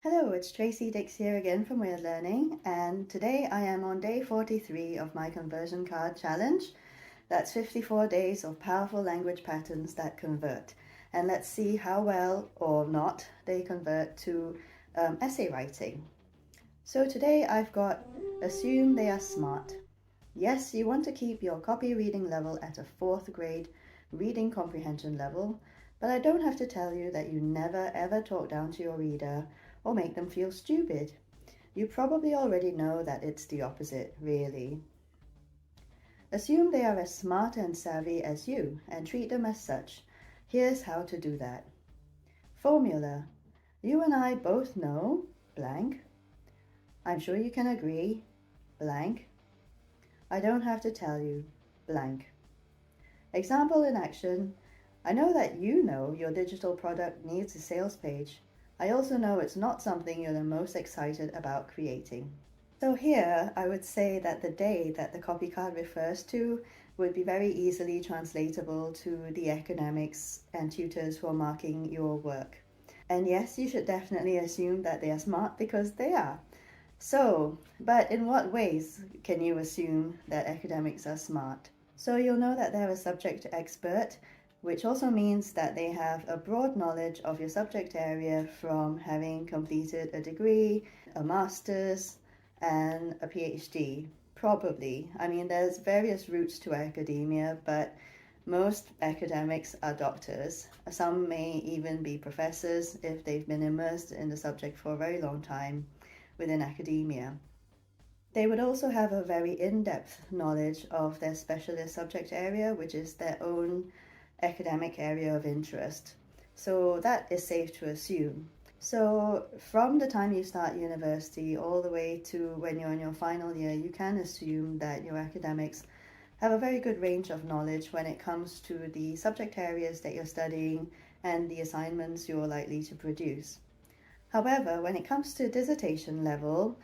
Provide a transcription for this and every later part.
Hello, it's Tracy Dix here again from Wyrd Learning, and today I am on day 43 of my conversion card challenge. That's 54 days of powerful language patterns that convert. And let's see how well or not they convert to essay writing. So today I've got assume they are smart. Yes, you want to keep your copy reading level at a 4th grade reading comprehension level, but I don't have to tell you that you never ever talk down to your reader or make them feel stupid. You probably already know that it's the opposite, really. Assume they are as smart and savvy as you and treat them as such. Here's how to do that. Formula. You and I both know blank. I'm sure you can agree blank. I don't have to tell you blank. Example in action. I know that you know your digital product needs a sales page. I also know it's not something you're the most excited about creating. So here, I would say that the day that the copy card refers to would be very easily translatable to the academics and tutors who are marking your work. And yes, you should definitely assume that they are smart because they are. So, but in what ways can you assume that academics are smart? So you'll know that they're a subject expert, which also means that they have a broad knowledge of your subject area from having completed a degree, a master's, and a PhD, probably. I mean, there's various routes to academia, but most academics are doctors. Some may even be professors if they've been immersed in the subject for a very long time within academia. They would also have a very in-depth knowledge of their specialist subject area, which is their own academic area of interest. So that is safe to assume. So from the time you start university all the way to when you're in your final year, you can assume that your academics have a very good range of knowledge when it comes to the subject areas that you're studying and the assignments you're likely to produce. However, when it comes to dissertation level,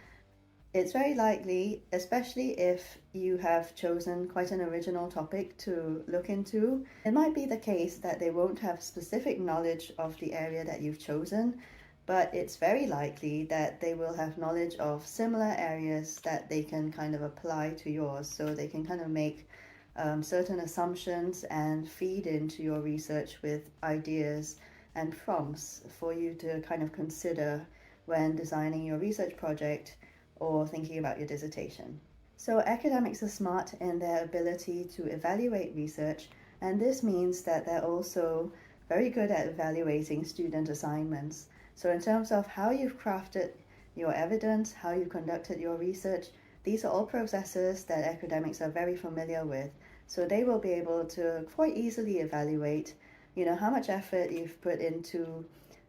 it's very likely, especially if you have chosen quite an original topic to look into, it might be the case that they won't have specific knowledge of the area that you've chosen, but it's very likely that they will have knowledge of similar areas that they can kind of apply to yours, so they can kind of make certain assumptions and feed into your research with ideas and prompts for you to kind of consider when designing your research project or thinking about your dissertation. So academics are smart in their ability to evaluate research, and this means that they're also very good at evaluating student assignments. So in terms of how you've crafted your evidence, how you conducted your research, these are all processes that academics are very familiar with. So they will be able to quite easily evaluate, how much effort you've put into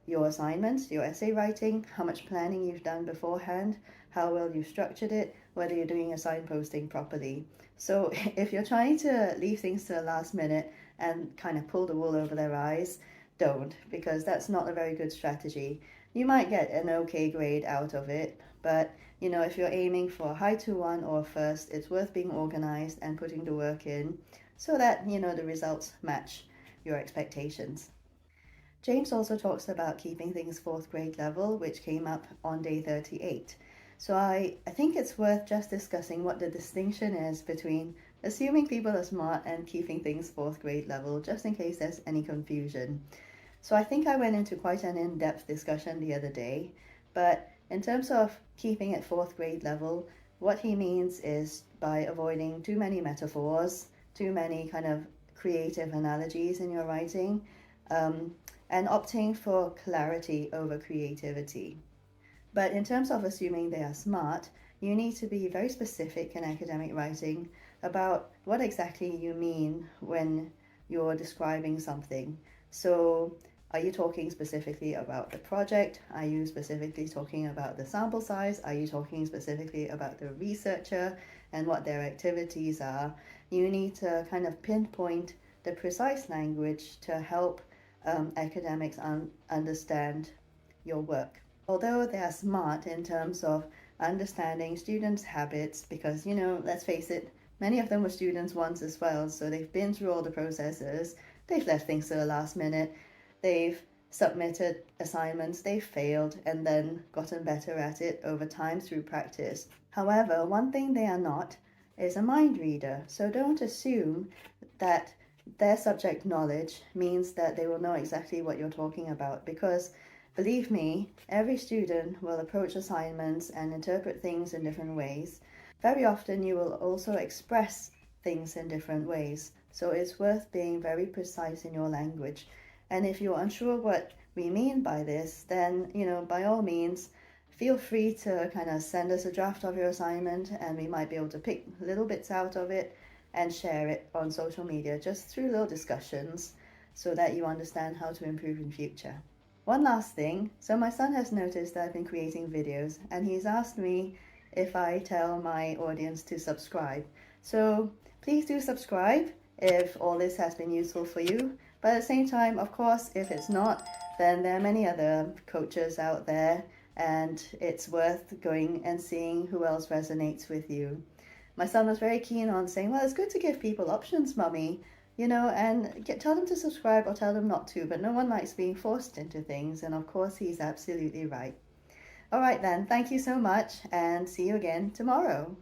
your assignments, your essay writing, how much planning you've done beforehand, how well you've structured it, whether you're doing your signposting properly. So if you're trying to leave things to the last minute and kind of pull the wool over their eyes, don't, because that's not a very good strategy. You might get an okay grade out of it, but if you're aiming for a high 2-1 or first, it's worth being organized and putting the work in so that the results match your expectations. James also talks about keeping things 4th grade level, which came up on day 38. So I think it's worth just discussing what the distinction is between assuming people are smart and keeping things 4th grade level, just in case there's any confusion. So I think I went into quite an in-depth discussion the other day, but in terms of keeping it 4th grade level, what he means is by avoiding too many metaphors, too many kind of creative analogies in your writing, and opting for clarity over creativity. But in terms of assuming they are smart, you need to be very specific in academic writing about what exactly you mean when you're describing something. So are you talking specifically about the project? Are you specifically talking about the sample size? Are you talking specifically about the researcher and what their activities are? You need to kind of pinpoint the precise language to help academics understand your work. Although they are smart in terms of understanding students' habits, because, let's face it, many of them were students once as well, so they've been through all the processes, they've left things to the last minute, they've submitted assignments, they failed and then gotten better at it over time through practice. However, one thing they are not is a mind reader. So don't assume that their subject knowledge means that they will know exactly what you're talking about, because believe me, every student will approach assignments and interpret things in different ways. Very often you will also express things in different ways. So it's worth being very precise in your language. And if you're unsure what we mean by this, then, by all means, feel free to kind of send us a draft of your assignment and we might be able to pick little bits out of it and share it on social media just through little discussions so that you understand how to improve in future. One last thing, so my son has noticed that I've been creating videos and he's asked me if I tell my audience to subscribe. So please do subscribe if all this has been useful for you. But at the same time, of course, if it's not, then there are many other coaches out there and it's worth going and seeing who else resonates with you. My son was very keen on saying, well, it's good to give people options, mummy, and tell them to subscribe or tell them not to, but no one likes being forced into things, and of course he's absolutely right. All right then, thank you so much and see you again tomorrow.